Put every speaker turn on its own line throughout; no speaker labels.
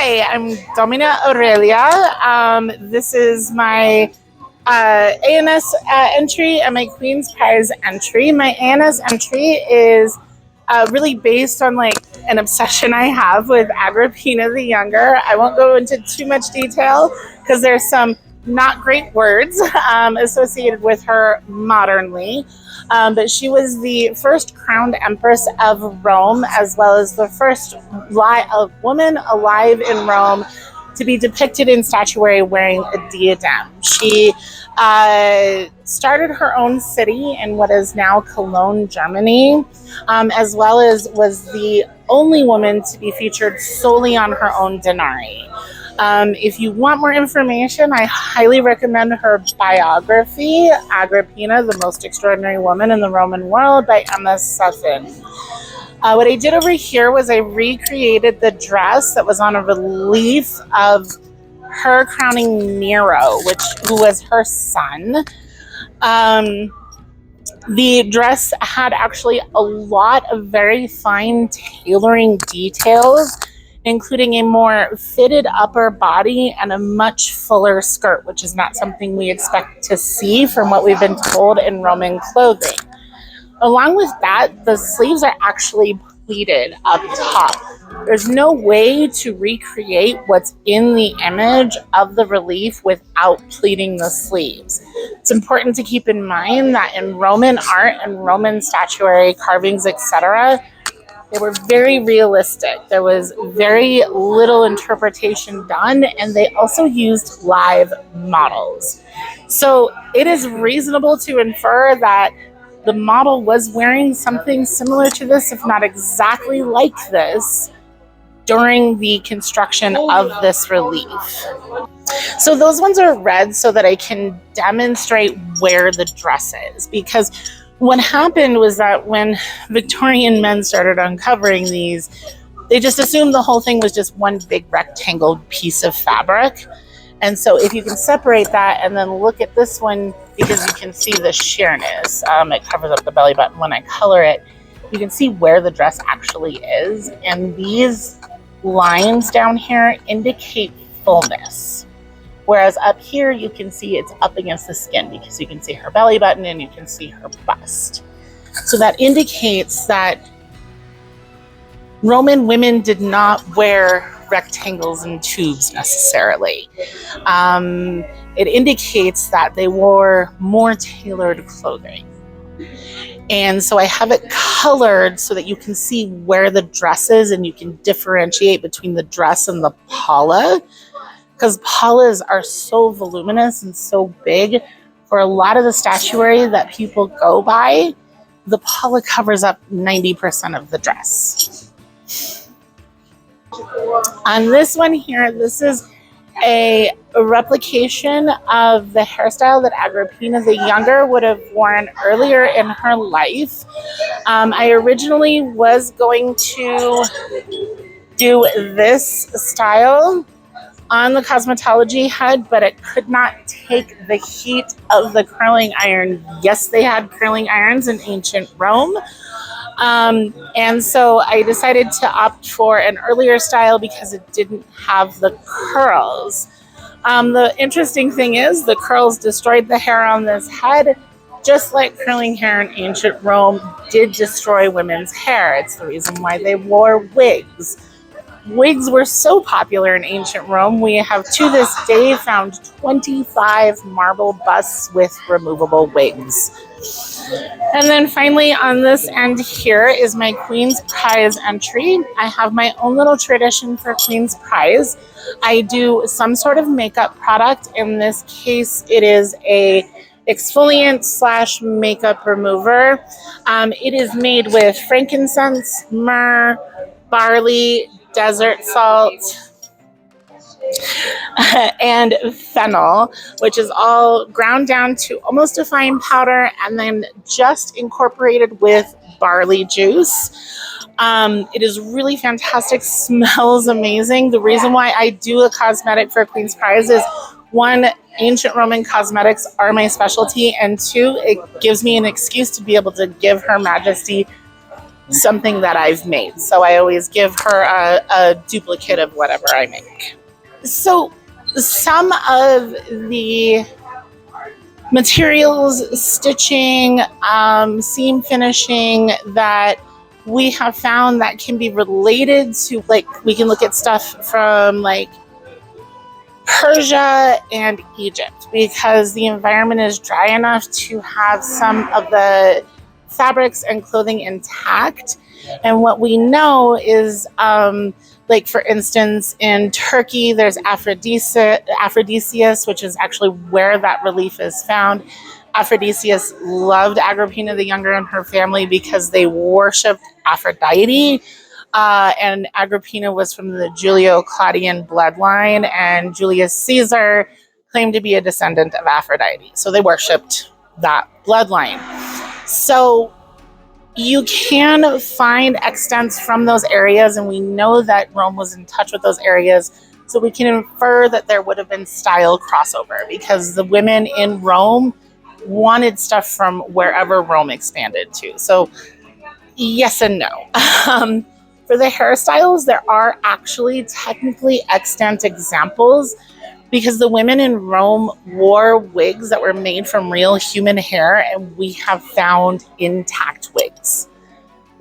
Hi, I'm Domina Aurelia. This is my A&S entry and my Queen's Prize entry. My A&S entry is really based on like an obsession I have with Agrippina the Younger. I won't go into too much detail because there's some not great words associated with her modernly. But she was the first crowned empress of Rome, as well as the first woman alive in Rome to be depicted in statuary wearing a diadem. She started her own city in what is now Cologne, Germany, as well as was the only woman to be featured solely on her own denarii. If you want more information, I highly recommend her biography, Agrippina, the Most Extraordinary Woman in the Roman World by Emma Suffin. What I did over here was I recreated the dress that was on a relief of her crowning Nero, who was her son. The dress had actually a lot of very fine tailoring details, including a more fitted upper body and a much fuller skirt, which is not something we expect to see from what we've been told in Roman clothing. Along with that, the sleeves are actually pleated up top. There's no way to recreate what's in the image of the relief without pleating the sleeves. It's important to keep in mind that in Roman art and Roman statuary carvings, etc., they were very realistic. There was very little interpretation done, and they also used live models. So it is reasonable to infer that the model was wearing something similar to this, if not exactly like this, during the construction of this relief. So those ones are red so that I can demonstrate where the dress is, because what happened was that when Victorian men started uncovering these, they just assumed the whole thing was just one big rectangle piece of fabric. And so if you can separate that and then look at this one, because you can see the sheerness, it covers up the belly button. When I color it, you can see where the dress actually is. And these lines down here indicate fullness. Whereas up here, you can see it's up against the skin because you can see her belly button and you can see her bust. So that indicates that Roman women did not wear rectangles and tubes necessarily. It indicates that they wore more tailored clothing. And so I have it colored so that you can see where the dress is and you can differentiate between the dress and the palla. Because pallas are so voluminous and so big, for a lot of the statuary that people go by, the palla covers up 90% of the dress. On this one here, this is a replication of the hairstyle that Agrippina the Younger would have worn earlier in her life. I originally was going to do this style on the cosmetology head, but it could not take the heat of the curling iron. Yes, they had curling irons in ancient Rome. And so I decided to opt for an earlier style because it didn't have the curls. The interesting thing is the curls destroyed the hair on this head, just like curling hair in ancient Rome did destroy women's hair. It's the reason why they wore wigs. Wigs were so popular in ancient Rome, we have to this day found 25 marble busts with removable wigs. And then finally on this end here is my Queen's Prize entry. I have my own little tradition for Queen's Prize. I do some sort of makeup product. In this case, it is a exfoliant / makeup remover. It is made with frankincense, myrrh, barley, desert salt, and fennel, which is all ground down to almost a fine powder and then just incorporated with barley juice. It is really fantastic, smells amazing. The reason why I do a cosmetic for Queen's Prize is, one, ancient Roman cosmetics are my specialty, and two, it gives me an excuse to be able to give Her Majesty something that I've made. So I always give her a duplicate of whatever I make. So some of the materials, stitching, seam finishing that we have found that can be related to, like, we can look at stuff from like Persia and Egypt, because the environment is dry enough to have some of the fabrics and clothing intact. And what we know is, like for instance, in Turkey, there's Aphrodisias, which is actually where that relief is found. Aphrodisias loved Agrippina the Younger and her family because they worshipped Aphrodite. And Agrippina was from the Julio-Claudian bloodline, and Julius Caesar claimed to be a descendant of Aphrodite. So they worshipped that bloodline. So you can find extents from those areas, and we know that Rome was in touch with those areas. So we can infer that there would have been style crossover, because the women in Rome wanted stuff from wherever Rome expanded to. So yes and no. For the hairstyles, there are actually technically extant examples, because the women in Rome wore wigs that were made from real human hair, and we have found intact wigs.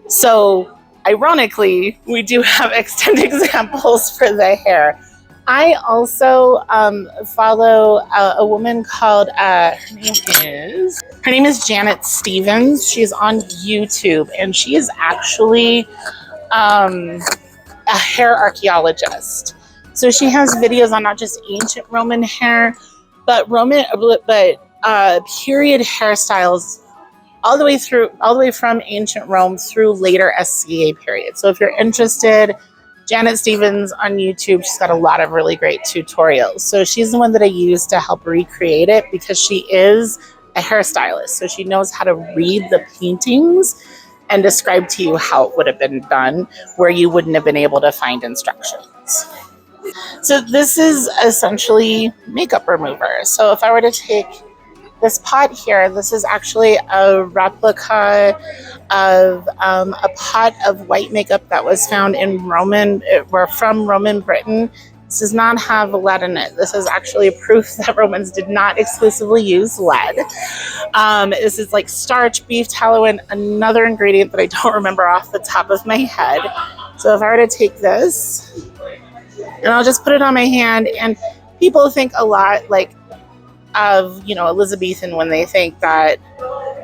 So ironically, we do have extant examples for the hair. I also follow a woman called, her name is Janet Stevens. She's on YouTube, and she is actually a hair archaeologist. So she has videos on not just ancient Roman hair, but period hairstyles all the way from ancient Rome through later SCA period. So if you're interested, Janet Stevens on YouTube, she's got a lot of really great tutorials. So she's the one that I use to help recreate it, because she is a hairstylist. So she knows how to read the paintings and describe to you how it would have been done where you wouldn't have been able to find instructions. So this is essentially makeup remover. So if I were to take this pot here, this is actually a replica of a pot of white makeup that was found from Roman Britain. This does not have lead in it. This is actually a proof that Romans did not exclusively use lead. This is like starch, beef tallow, and another ingredient that I don't remember off the top of my head. So if I were to take this, and I'll just put it on my hand, and people think a lot like of, Elizabethan when they think that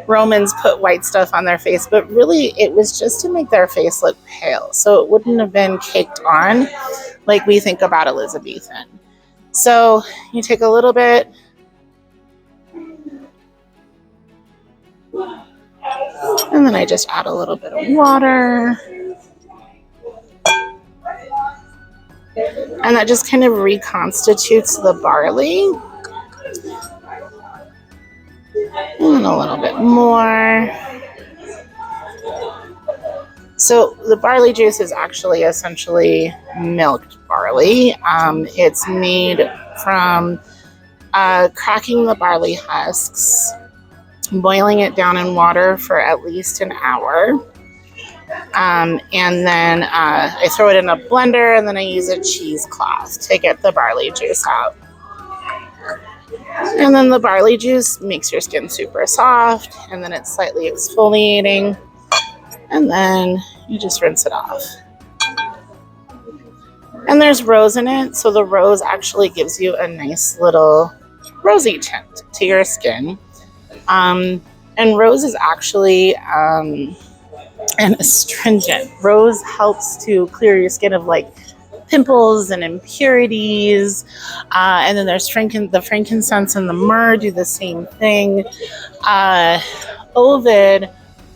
Romans put white stuff on their face, but really it was just to make their face look pale. So it wouldn't have been caked on like we think about Elizabethan. So you take a little bit, and then I just add a little bit of water. And that just kind of reconstitutes the barley. And a little bit more. So the barley juice is actually essentially milked barley. It's made from cracking the barley husks, boiling it down in water for at least an hour. And then I throw it in a blender, and then I use a cheesecloth to get the barley juice out. And then the barley juice makes your skin super soft, and then it's slightly exfoliating, and then you just rinse it off. And there's rose in it, so the rose actually gives you a nice little rosy tint to your skin. And rose is actually an astringent. Rose helps to clear your skin of like pimples and impurities, and then there's the frankincense and the myrrh do the same thing. Ovid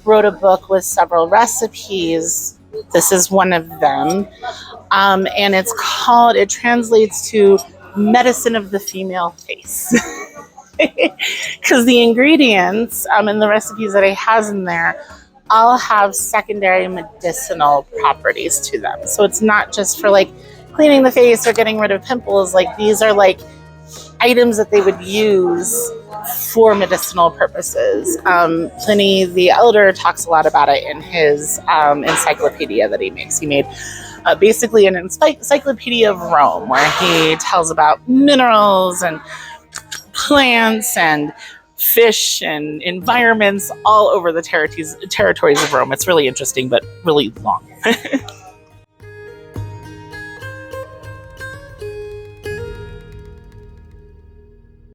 wrote a book with several recipes. This is one of them, and it translates to medicine of the female face, because the ingredients and the recipes that it has in there all have secondary medicinal properties to them. So it's not just for like cleaning the face or getting rid of pimples. Like these are like items that they would use for medicinal purposes. Pliny the Elder talks a lot about it in his encyclopedia that he makes. He made basically an encyclopedia of Rome, where he tells about minerals and plants and fish and environments all over the territories of Rome. It's really interesting, but really long.